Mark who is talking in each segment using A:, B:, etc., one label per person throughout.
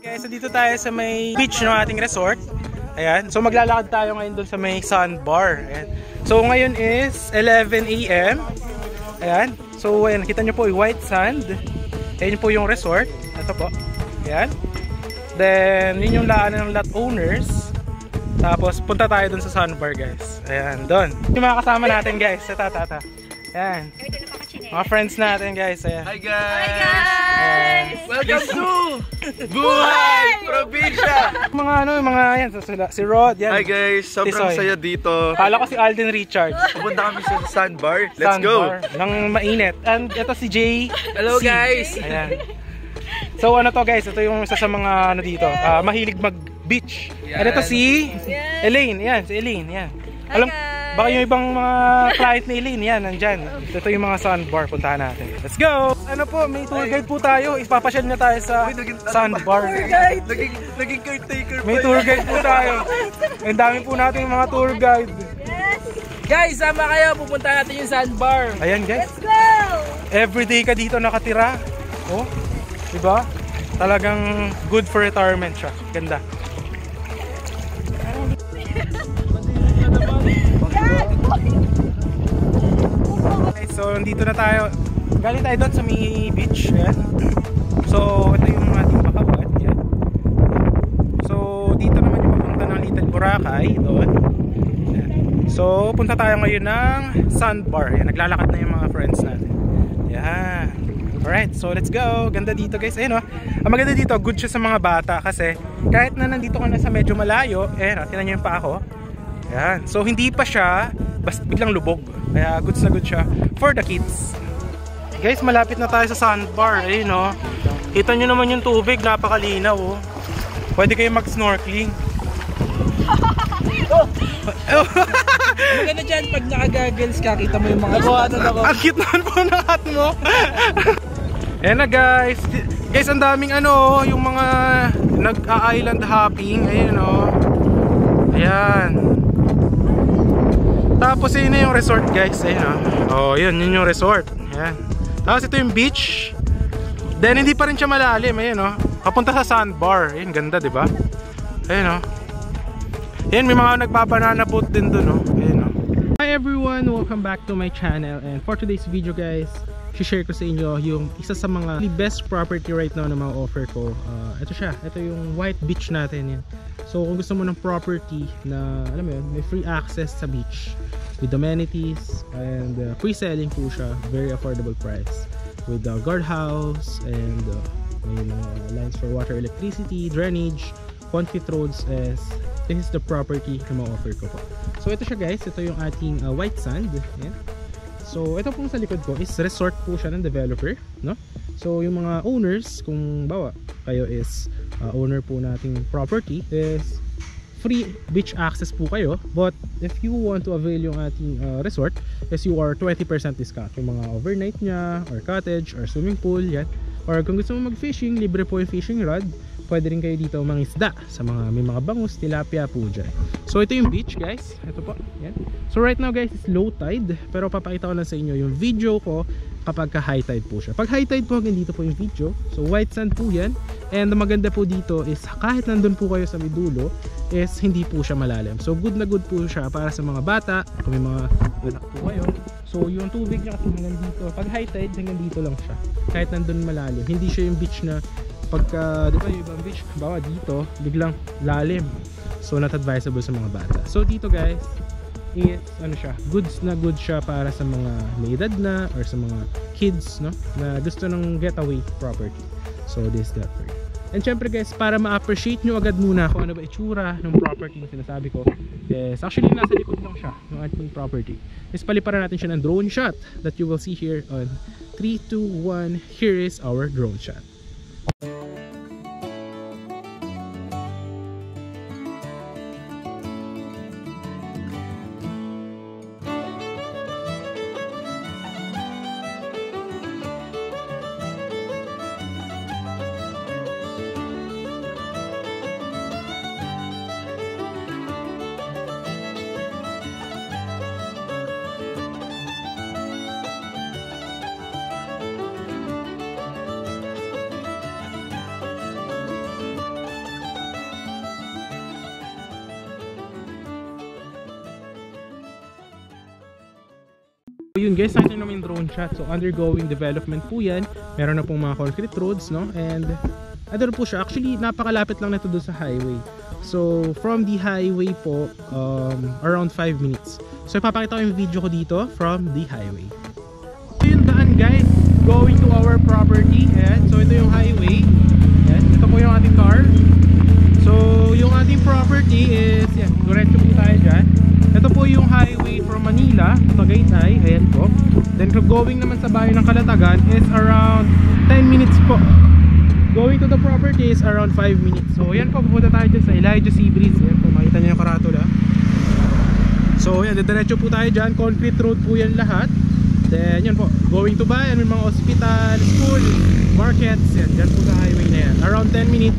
A: Guys, so dito tayo sa may beach ng ating resort. Ayan. So maglalakad tayo ngayon doon sa may sandbar. Ayan. So ngayon is 11 AM. Ayan. So ayan, nakita nyo po yung white sand. Ayan po yung resort. Ito po. Ayan. Then yun yung laanan ng lot owners. Tapos punta tayo doon sa sandbar, guys. Ayan, doon. Yung mga kasama natin, guys. Sa tata. Ayan. Mga friends natin, guys. Ayan.
B: Hi guys!
C: Hi guys!
B: Welcome to Buhay Probinsya!
A: Mga yan. Si Rod, yan.
B: Hi guys! Sobrang saya dito.
A: Kala ko si Alden Richards.
B: Pupunta kami sa sandbar. Let's go!
A: Nang mainit. And ito si Jay.
B: Hello guys!
A: Ayan. So ano to, guys? Ito yung isa sa mga ano dito. Mahilig mag-beach. And ito si Elaine. Yan, si Elaine. Yan. Alam, baka yung ibang mga client ni Elaine, yan, nandyan. Ito yung mga sandbar, puntahan natin. Let's go! Ano po, may tour guide po tayo. Ipapasyal na tayo sa sandbar.
B: Naging caretaker pa.
A: May tour guide po tayo. Ang dami po natin yung mga tour guide.
C: Guys, sama kayo. Pupunta natin yung sandbar.
A: Ayan, guys.
C: Let's go!
A: Everyday ka dito nakatira. Oh, diba? Talagang good for retirement siya. Ganda. Okay, so nandito na tayo. Galing tayo doon sa may beach. Yan. So ito yung ating bakawan. Yan. So dito naman yung papunta ng Little Boracay. Doon. Yan. So punta tayo ngayon ng sandbar. Yan. Naglalakad na yung mga friends natin. Yan. Alright, so let's go. Ganda dito, guys. Ayun, oh. Ang maganda dito, good siya sa mga bata. Kasi kahit na nandito ka na sa medyo malayo, ayun, oh, tinan nyo yung paa ko. Yan. So hindi pa siya basta biglang lubog. Kaya goods na good siya for the kids. Guys, malapit na tayo sa sandbar. Ayun, oh. Kita nyo naman yung tubig, napakalinaw, oh. Pwede kayo mag-snorkeling.
C: Maganda dyan, pag naka-goggles ka, kita mo yung mga
A: Ang cute naman po ng hat mo. Ayan na, guys. Guys, ang daming ano, yung mga nag-island hopping. Ayun, oh. Ayan. Tapos yun na yung resort, guys. Ayun, oh. Oh, yun yung resort. Ayan. Tapos ito yung beach. Then hindi pa rin siya malalim. Ayun, oh. Papunta sa sandbar. Ayun, ganda, diba? Ayun, oh. Ayan, may mga nagpabanana boat din dun, oh. Ayun, oh. Hi everyone! Welcome back to my channel. And for today's video, guys, share ko sa inyo yung isa sa mga best property right now na mga offer ko. Ito siya. Ito yung white beach natin. Yan. So kung gusto mo ng property na, alam mo yun, may free access sa beach with amenities and free-selling po siya. Very affordable price. With the guardhouse and may mga lines for water, electricity, drainage, concrete roads. As this is the property na ma-offer ko po. So ito siya, guys. Ito yung ating white sand. Yan. So ito pong sa likod ko is resort po siya ng developer, no? So yung mga owners, kung bawa kayo is owner po nating property, is free beach access po kayo. But if you want to avail yung ating resort, is you are 20% discount. Yung mga overnight nya, or cottage, or swimming pool, yan. Or kung gusto mo mag-fishing, libre po yung fishing rod. Pwede rin kayo dito mangisda sa mga may mga bangus, tilapia po dyan. So ito yung beach, guys. Ito po, yan. So right now, guys, is low tide. Pero papakita ko lang sa inyo yung video ko kapag ka high tide po siya. Pag high tide po, dito po yung video. So white sand po yan. And ang maganda po dito is kahit nandun po kayo sa may dulo, is hindi po siya malalim. So good na good po siya para sa mga bata, kung may mga anak po kayo. So yung tubig niya kasi hanggang dito. Pag high tide, hanggang dito lang siya. Kahit nandun malalim. Hindi siya yung beach na pagka, di ba yung ibang beach, bawa dito, biglang lalim. So not advisable sa mga bata. So dito, guys, is ano siya, goods na good siya para sa mga may edad na or sa mga kids, no, na gusto ng getaway property. So this is that for you. And syempre, guys, para ma-appreciate nyo agad muna kung ano ba itsura ng property na sinasabi ko, is actually nasa likod lang siya ng ating property. Is paliparan natin siya ng drone shot that you will see here on 3, 2, 1. Here is our drone shot. So yun guys, nakita nyo naman yung drone shot. So undergoing development po yan. Meron na pong mga concrete roads, no? And ano po siya, actually napakalapit lang nito doon sa highway. So from the highway po, around 5 minutes. So ipapakita ko yung video ko dito from the highway. So yung daan guys, going to our property. Ayan. So ito yung highway. Ayan. Ito po yung ating car. So yung ating property is, yan, diretso po tayo dyan. Ito po yung highway from Manila to Tagaytay. Ayan po. Then going naman sa bayan ng Calatagan is around 10 minutes po. Going to the property is around 5 minutes. So yan po, pupunta tayo dyan sa Elijah Sea Bridge. Yan po, makita nyo yung karatula. So yan, diretso po tayo dyan. Concrete road po yan lahat. Then yan po, going to bayan, may mga hospital, school, markets. Yan, dyan po sa highway na yan. Around 10 minutes.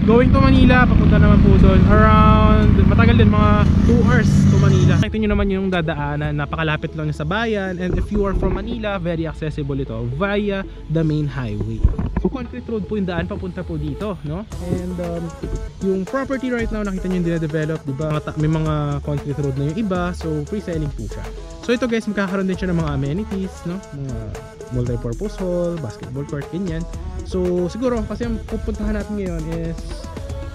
A: Going to Manila, papunta naman po doon around, matagal din, mga 2 hours to Manila. Nakita nyo naman yung dadaanan, napakalapit lang sa bayan. And if you are from Manila, very accessible ito via the main highway. So concrete road po yung daan papunta po dito, no? And yung property right now, nakita nyo yung dine-develop, diba? May mga concrete road na yung iba, so pre-selling po siya. So ito guys, magkakaroon din siya ng mga amenities, no? Mga multi-purpose hall, basketball court, ganyan. So siguro kasi ang pupuntahan natin ngayon is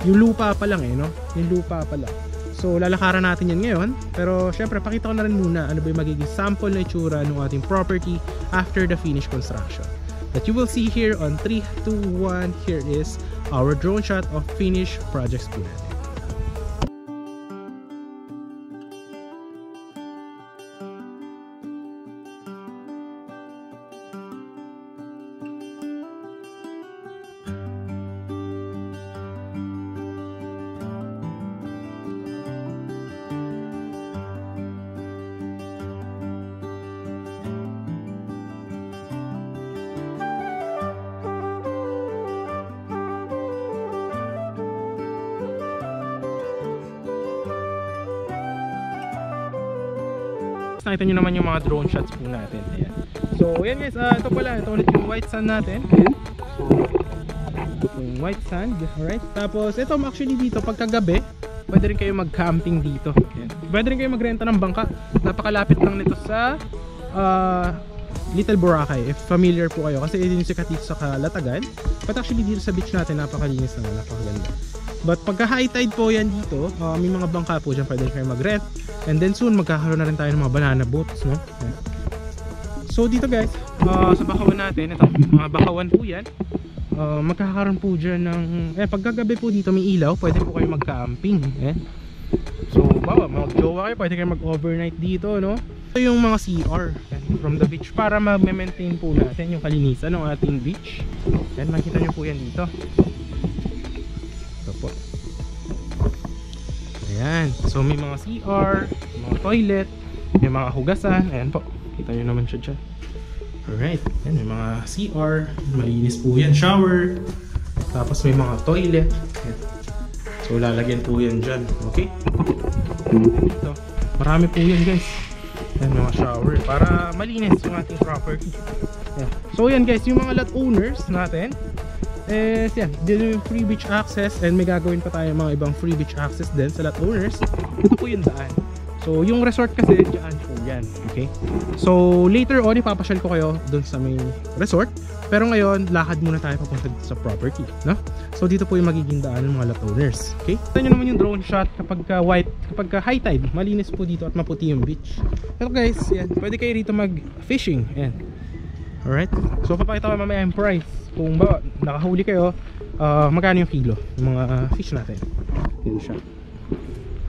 A: yung lupa pa lang no? Yung lupa pa lang. So lalakaran natin yan ngayon. Pero syempre pakita ko na rin muna ano ba yung magiging sample na itsura ng ating property after the finished construction. That you will see here on 3, 2, 1. Here is our drone shot of finished projects po natin. Nakita nyo naman yung mga drone shots po natin. Ayan. So ayan guys, ito pala, ito ulit yung white sand natin. Ayan. So ito po yung white sand. Alright. Tapos ito actually dito pagkagabi, pwede rin kayo mag-camping dito. Ayan. Pwede rin kayo magrenta ng bangka. Napakalapit lang nito sa Little Boracay, if familiar po kayo, kasi yun yung sikat dito sa Calatagan. But actually dito sa beach natin, napakalinis na, napakaganda. But pagka high tide po yan dito, may mga bangka po dyan, pwede kayo mag-rent. And then soon magkakaroon na rin tayo ng mga banana boats, no? Ayan. So dito guys, sa bakawan natin, ito, mga bakawan po yan. Magkakaroon po dyan ng, pagkagabi po dito may ilaw, pwede po kayo mag-camping. So mag-jowa kayo, pwede kayo mag-overnight dito, no? Ito yung mga CR from the beach para ma-maintain po natin yung kalinisan ng ating beach. Yan, makita nyo po yan dito. Ito po. Ayan, so may mga CR, mga toilet, may mga hugasan. Ayan po, kita nyo naman siya dyan. Alright, ayan, may mga CR, malinis po yan, shower. Tapos may mga toilet. Ayan. So lalagyan po yan dyan, okay? Ito, marami po yan guys. Ayan, mga shower, para malinis yung ating property. Ayan. So yan guys, yung mga lot owners natin is yan, dito yung free beach access, and may gagawin pa tayo mga ibang free beach access din sa lot owners. Ito po yung daan. So yung resort kasi dyan po yan, okay? So later on ipapasyal ko kayo dun sa may resort, pero ngayon lakad muna tayo papunta dito sa property, no? So dito po yung magiging daan ng mga lot owners, okay? Ito nyo naman yung drone shot kapag high tide, malinis po dito at maputi yung beach. Ito guys, yan, pwede kayo rito mag fishing, yan. Alright, so papakita ko mamaya yung price. Kung ba nakahuli kayo, magkano yung kilo yung mga fish natin. Dito siya,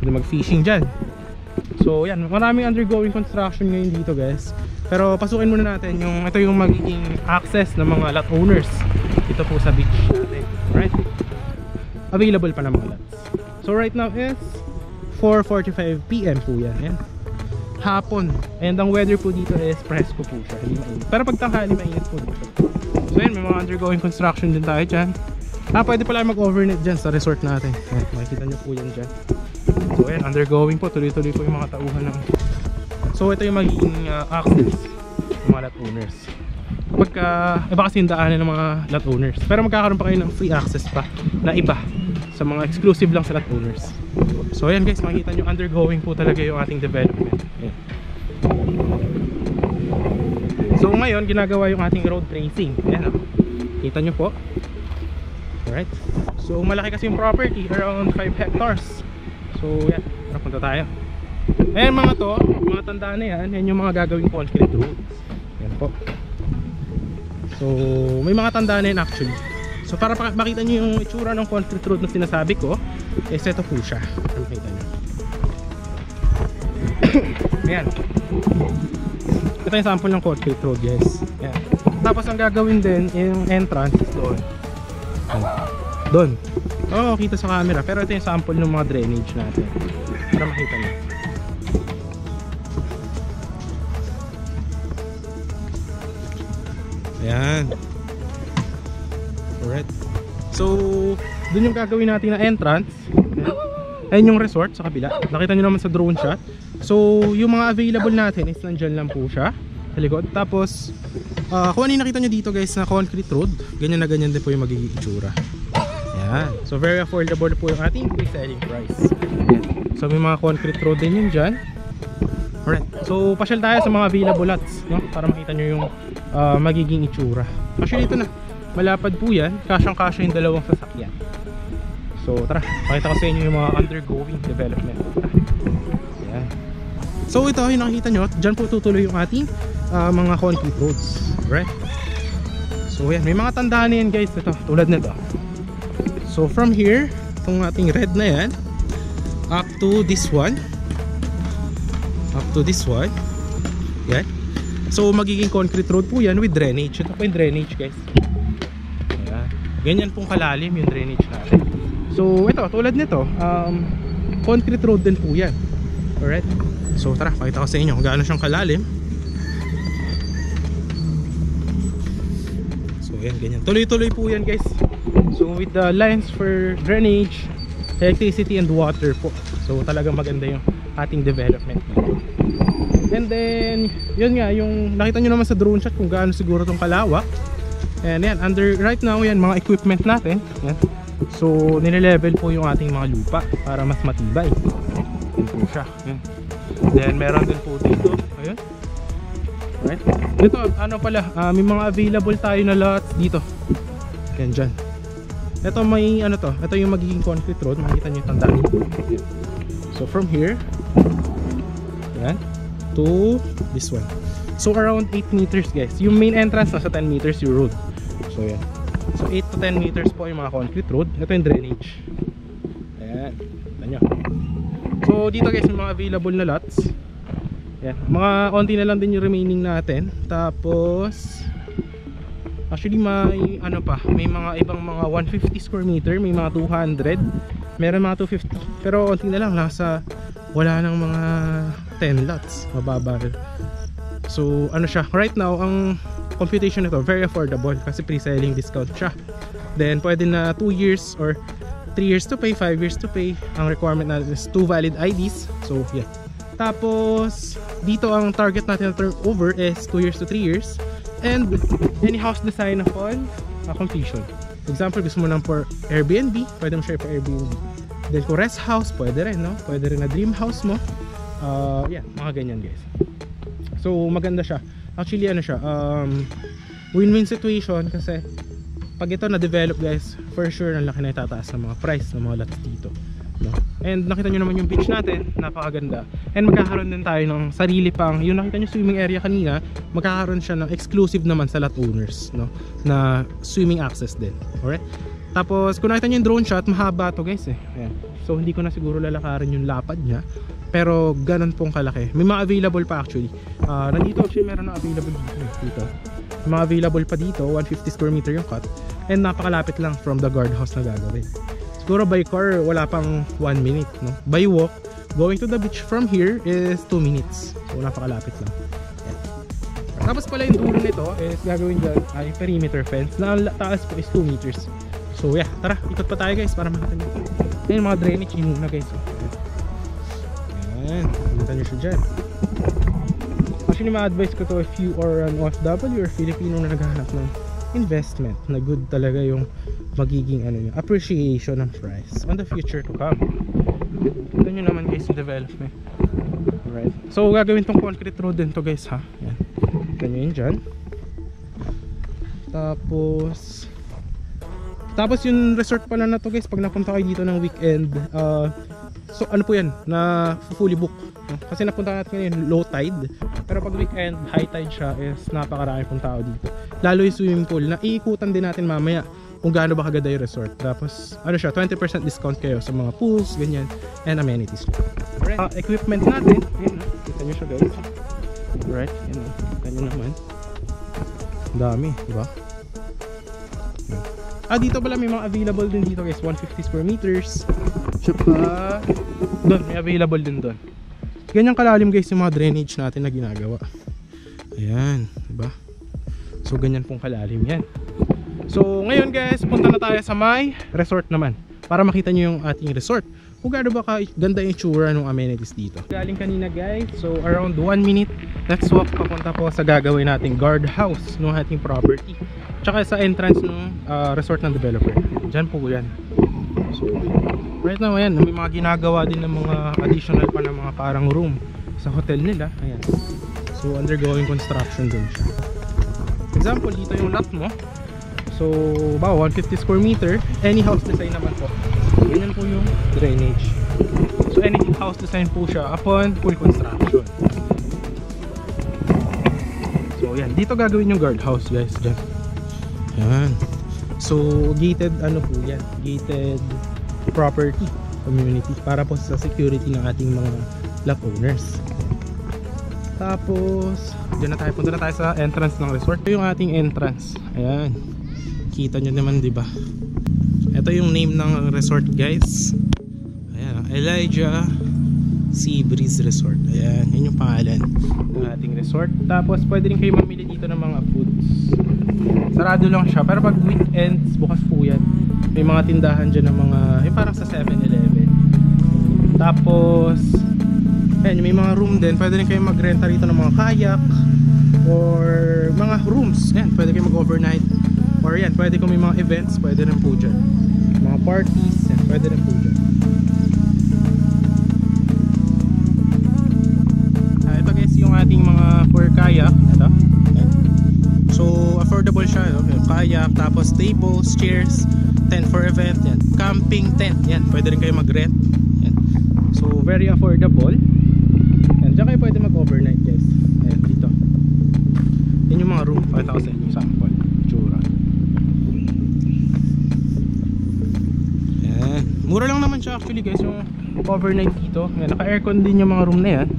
A: pwede mag fishing dyan. So yan, maraming undergoing construction ngayon dito guys. Pero pasukin muna natin yung, ito yung magiging access ng mga lot owners dito po sa beach natin. Alright, available pa ng mga lots. So right now is 4:45 PM po yan. Yan, hapon, and ang weather po dito is presko po siya, hindi mainit. Pero pag tanghali mainit po dito. So yan, may mga undergoing construction din tayo dyan. Pwede pala mag-overnight dyan sa resort natin. Ayan, makikita nyo po yan dyan. So ayan, undergoing po, tuloy-tuloy po yung mga tauhan ng... So ito yung magiging access ng mga lot owners. Iba kasi yung daanan ng mga lot owners, pero magkakaroon pa kayo ng free access pa na iba sa mga exclusive lang sa lot owners. So ayan guys, makikita nyo undergoing po talaga yung ating development. Ayan. ngayon ginagawa yung ating road tracing. Ayan, kita nyo po. Alright, so malaki kasi yung property, around 5 hectares. So yan, tara punta tayo. Ayan mga to, mga tandaan na yan. Yan yung mga gagawing concrete roads. Yan po. So may mga tandaan na yan actually. So para makita nyo yung itsura ng concrete road na sinasabi ko, ito po siya. Para makita nyo. Ayan, ito yung sample ng concrete road guys. Ayan. Tapos ang gagawin din yung entrance doon. Doon. Oo, kita sa camera. Pero ito yung sample ng mga drainage natin. Para makita nyo. Ayan. Alright. So, doon yung gagawin natin na entrance. Ayan yung resort sa kabila. Nakita nyo naman sa drone shot. So, yung mga available natin is nandyan lang po siya sa likod. Tapos, kung ano yung nakita nyo dito guys na concrete road, ganyan na ganyan din po yung magiging itsura. Ayan. So, very affordable po yung ating pre-selling price. Ayan. So, may mga concrete road din yun dyan. Alright. So, pasyal tayo sa mga available lots, no? Para makita nyo yung magiging itsura. Actually, ito na. Malapad po yan. Kasyang-kasya yung dalawang sasakyan. So, tara. Pakita ko sa inyo yung mga undergoing development. Ayan. So, ito yung nakikita nyo. Dyan po tutuloy yung ating mga concrete roads. Right? So, yan. May mga tandaan na yan guys. Ito. Tulad nito. So, from here, itong ating red na yan, up to this one. Up to this one. Yan. So, magiging concrete road po yan with drainage. Ito po yung drainage guys. Ayan. Ganyan pong kalalim yung drainage natin. So, ito. Tulad nito. Concrete road din po yan. Alright. So, tara. Pakita ko sa inyo kung gaano siyang kalalim. So, yan. Ganyan. Tuloy-tuloy po yan guys. So with the lines for drainage, electricity and water po. So talagang maganda yung ating development. And then yun nga, yung nakita nyo naman sa drone shot kung gaano siguro itong kalawak. And yan, right now yan mga equipment natin. Yan. So nile-level po yung ating mga lupa para mas matibay. Yan po siya. Yan. Then meron din po dito. Ayun. Right. Dito ano pala, may mga available tayo na lots dito. Yan dyan. Ito may ano to, ito yung magiging concrete road. Makikita nyo yung tandaan. So from here, yan, to this one. So around 8 meters guys. Yung main entrance nasa 10 meters yung road. So yan. So 8 to 10 meters po yung mga concrete road. Ito yung drainage. Ayan. Tignan nyo. So dito guys yung mga available na lots. Yan. Mga onti na lang din yung remaining natin. Tapos actually may ano pa, may mga ibang mga 150 square meter, may mga 200, meron mga 250, pero onti na lang, nasa wala nang mga 10 lots, mababa rin. So ano siya, right now ang computation nito very affordable kasi pre-selling discount siya. Then pwede na 2 years or 3 years to pay, 5 years to pay. Ang requirement natin is 2 valid IDs. So yeah. Tapos dito ang target natin na turnover is 2 years to 3 years. And any house design upon completion. For example, gusto mo lang for Airbnb, pwede mo share for Airbnb. Then kung rest house, pwede rin, no? Pwede rin na dream house mo. Yeah, mga ganyan guys. So maganda siya. Actually ano siya, win-win situation kasi pag ito na-develop guys, for sure ang laki na itataas ng mga price ng mga lots dito, no? And nakita nyo naman yung beach natin, napakaganda. And magkakaroon din tayo ng sarili pang, yung nakita nyo swimming area kanina, magkakaroon siya ng exclusive naman sa lot owners, no? Na swimming access din. Alright? Tapos kung nakita nyo yung drone shot, mahaba to guys eh. Ayan. So hindi ko na siguro lalakarin yung lapad nya, pero ganun pong kalaki. May mga available pa actually. Nandito actually meron na available dito. May mga available pa dito, 150 square meter yung cut. And napakalapit lang from the guardhouse na gagawin. Siguro by car wala pang 1 minute, no? By walk, going to the beach from here is 2 minutes. So napakalapit lang. Yan. Tapos pala yung dulo nito is gagawin dyan ay perimeter fence na ang taas po is 2 meters. So yeah, tara, ikot pa tayo guys para makita nyo. Ayan mga drainage yun na guys. Ayan, makita nyo siya dyan. Actually ma-advise ko to if you are an OFW or Filipino na naghahanap ng investment na good talaga yung magiging ano, appreciation ng price on the future to come. Ito nyo naman guys yung development. Alright. So gagawin tong concrete road din to guys ha. Yan. Ito nyo yun dyan. Tapos yung resort pala na to guys, pag napunta kayo dito ng weekend, so ano po yan, na fully book, no? Kasi napunta natin ngayon low tide, pero pag weekend, high tide siya, is napakarami pong tao dito. Lalo yung swimming pool, na iikutan din natin mamaya kung gaano ba kaganda yung resort. Tapos ano siya, 20% discount kayo sa mga pools, ganyan, and amenities. Alright, equipment natin, yun, kita nyo siya guys. Alright, yun, kita nyo naman. Dami, diba? Dito pala may mga available din dito guys, 150 square meters. Tsaka doon, may available din doon. Ganyan kalalim guys yung mga drainage natin na ginagawa. Ayan, diba? So ganyan pong kalalim yan. So ngayon guys, punta na tayo sa may resort naman, para makita nyo yung ating resort, kung gaano ba ganda yung tsura ng amenities dito. Galing kanina guys, so around 1 minute, let's walk papunta po sa gagawin nating guardhouse ng ating property, tsaka sa entrance ng resort ng developer. Diyan po yan. So right now ayan, may mga ginagawa din ng mga additional pa na mga parang room sa hotel nila. Ayan, so undergoing construction din siya. Example, dito yung lot mo. So, 150 square meter, any house design naman po. Ganyan po yung drainage. So, any house design po siya upon full construction. So, yan. Dito gagawin yung guardhouse guys. Dyan. Yan. So, gated ano po yan? Gated property community para po sa security ng ating mga lot owners. Tapos, dyan na tayo. Punta na tayo sa entrance ng resort. Ito yung ating entrance. Ayan. Kita nyo naman, diba? Ito yung name ng resort guys. Ayan, Elijah Sea Breeze Resort. Ayan, yun yung pangalan ng ating resort. Tapos pwede rin kayo mamili dito ng mga foods. Sarado lang siya, pero pag weekends bukas po yan. May mga tindahan dyan ng mga, yung parang sa 7-Eleven. Tapos ayan, may mga room din. Pwede rin kayo magrenta rito ng mga kayak or mga rooms. Ayan, pwede kayo mag-overnight. Or yan, pwede kung may mga events, pwede rin po dyan. Mga parties, yan, pwede rin po dyan. Ito guys yung ating mga for kayak. Ito. So affordable siya, no? Kayak, tapos tables, chairs, tent for event, yan. Camping tent, yan, pwede rin kayo mag-rent. Yan. So very affordable. Yan, dyan kayo pwede mag-overnight guys. Ayan, dito. Yan yung mga room, 5,000 yung sample. Tsura. Mura lang naman siya actually guys yung overnight dito. Naka-aircon din yung mga room na yan.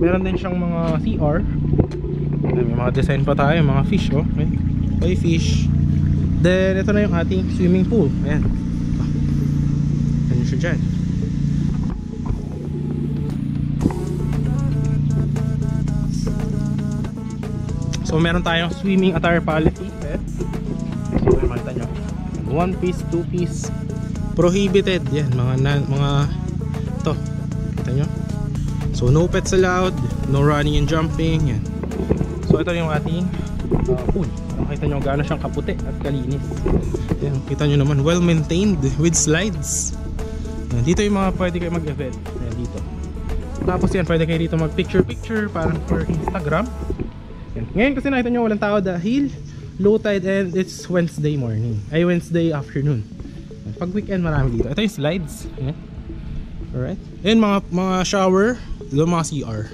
A: Meron din siyang mga CR. May mga design pa tayo, mga fish, oh. Okay, fish. Then ito na yung ating swimming pool. Ayan. Ayan siya dyan. So meron tayong swimming attire palette. So makita nyo, 1 piece, 2 piece, prohibited yan, mga to, kita nyo. So no pets allowed, no running and jumping, yan. So ito yung ating pool. Makita nyo gaano siyang kaputi at kalinis. Yan, kita nyo naman, well maintained with slides. Yan, dito yung mga pwede kayo mag-event. Yan, dito. Tapos yan, pwede kayo dito mag picture parang for Instagram. Yan. Ngayon kasi nakita nyo walang tao dahil low tide and it's Wednesday morning, ay Wednesday afternoon. Pag weekend marami dito. Ito yung slides. Ayan. Alright. Ayan mga shower, dito mga CR.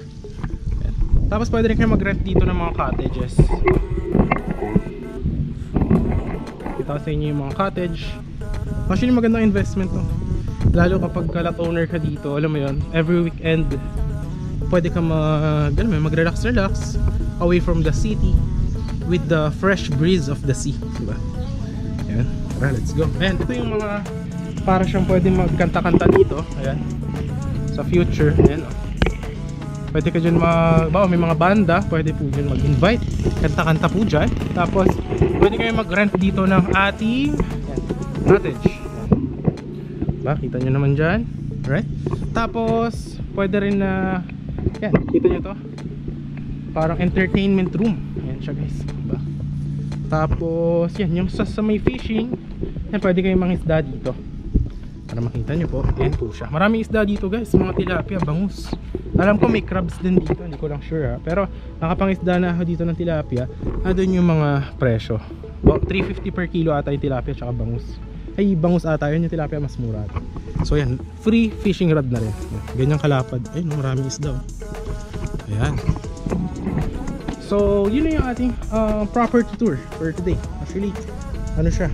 A: Ayan. Tapos pwede rin kayo mag-rent dito ng mga cottages. Kita ko sa inyo yung mga cottage. Actually magandang investment to. Lalo kapag lot owner ka dito, alam mo yun, every weekend pwede ka mag-relax away from the city with the fresh breeze of the sea, diba? Ayan. Let's go. Ayan, ito yung mga para siyang pwede magkanta-kanta dito. Ayan, sa future. Ayan, oh. Pwede ka dyan may mga banda, pwede po dyan mag-invite, kanta-kanta po dyan. Tapos pwede kayo mag-rent dito ng ating cottage. Diba? Kita nyo naman dyan. Alright. Tapos pwede rin na yan, kita nyo to, parang entertainment room. Ayan siya guys, diba? Tapos yan, yung sa may fishing, yan, pwede kayong mangisda dito para makita nyo po. Yan po siya, maraming isda dito guys, mga tilapia, bangus. Alam ko may crabs din dito, hindi ko lang sure ha. Pero nakapangisda na ako dito ng tilapia. Doon yung mga presyo. 350 per kilo ata yung tilapia tsaka bangus. Ay, bangus ata yun, yung tilapia mas mura ata. So yan, free fishing rod na rin. Ganyang kalapad. Ay, no, maraming isda. Ayan. So yun na yung ating property tour for today. Actually, ano siya,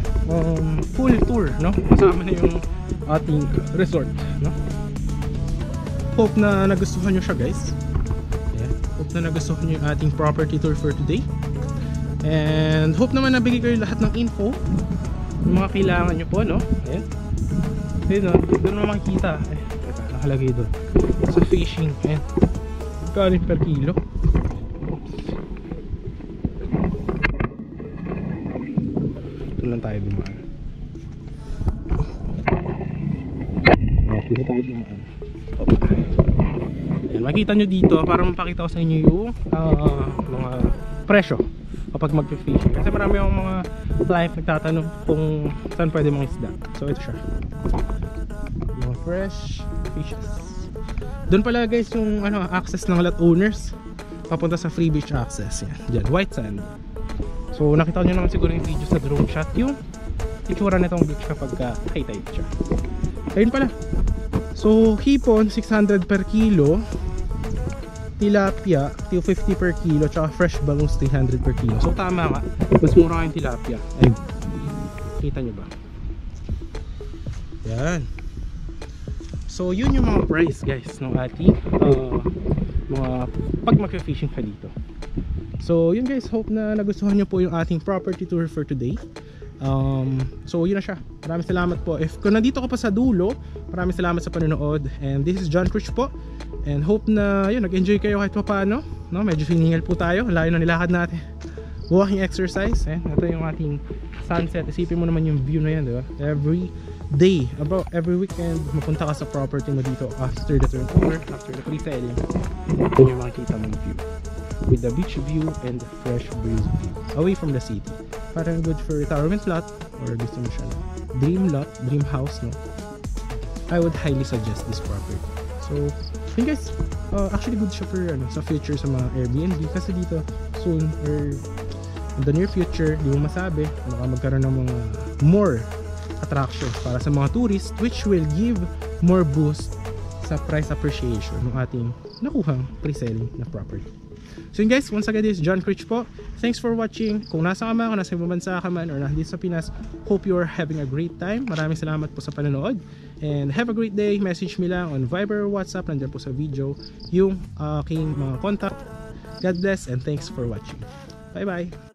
A: full tour, no? Kasama na yung ating resort, no? Hope na nagustuhan nyo siya, guys. Ayan. Hope na nagustuhan nyo yung ating property tour for today. And hope naman nabigay kayo lahat ng info, yung mga kailangan nyo po, no? Ayan. Ayan, no? Doon mo makikita. Eh, nakalagay doon. Sa fishing. Ayan. Kanin per kilo. Ito lang tayo dumaan. Dito tayo dumaan. Ayan, makita nyo dito para mapakita ko sa inyo yung mga presyo kapag mag-fishing. Kasi marami yung mga client nagtatanong kung saan pwede mga isda. So ito siya, mga fresh fishes. Doon pala guys yung access ng lot owners papunta sa free beach access. Yan, dyan, white sand. So nakita nyo naman siguro yung video sa drone shot yung itsura nitong beach kapag high tide siya. Ayun pala. So hipon 600 per kilo, tilapia 250 per kilo, tsaka fresh bangus 300 per kilo. So tama nga, mas mura yung tilapia. Ayun, kita nyo ba? Yan. So yun yung mga price guys ng ating mga pag mag-fishing ka dito. So yun guys, hope na nagustuhan nyo po yung ating property tour for today. So yun na siya. Maraming salamat po. If kung nandito ka pa sa dulo, maraming salamat sa panonood. And this is John Cruz po. And hope na yun, nag-enjoy kayo kahit pa paano, no? Medyo hiningal po tayo, layo na nilakad natin. Walking exercise. Ito yung ating sunset. Isipin mo naman yung view na yan, diba? Every day, about every weekend, mapunta ka sa property mo dito after the turnover, after the pre-selling. Ito yung makikita mong view with the beach view and the fresh breeze view away from the city. Parang good for retirement lot or gusto mo siya dream lot, dream house, no? I would highly suggest this property. So yun guys, actually good siya for sa future sa mga Airbnb, kasi dito soon or in the near future, di mo masabi, baka magkaroon ng mga more attractions para sa mga tourists, which will give more boost sa price appreciation ng ating nakuhang pre-selling na property. So yun guys, once again, this is John Cruz po. Thanks for watching. Kung nasa ka man, kung nasa ibang bansa ka man, or nandito sa Pinas, hope you are having a great time. Maraming salamat po sa panonood. And have a great day. Message me lang on Viber or WhatsApp. Nandiyan po sa video yung aking mga contact. God bless and thanks for watching. Bye bye.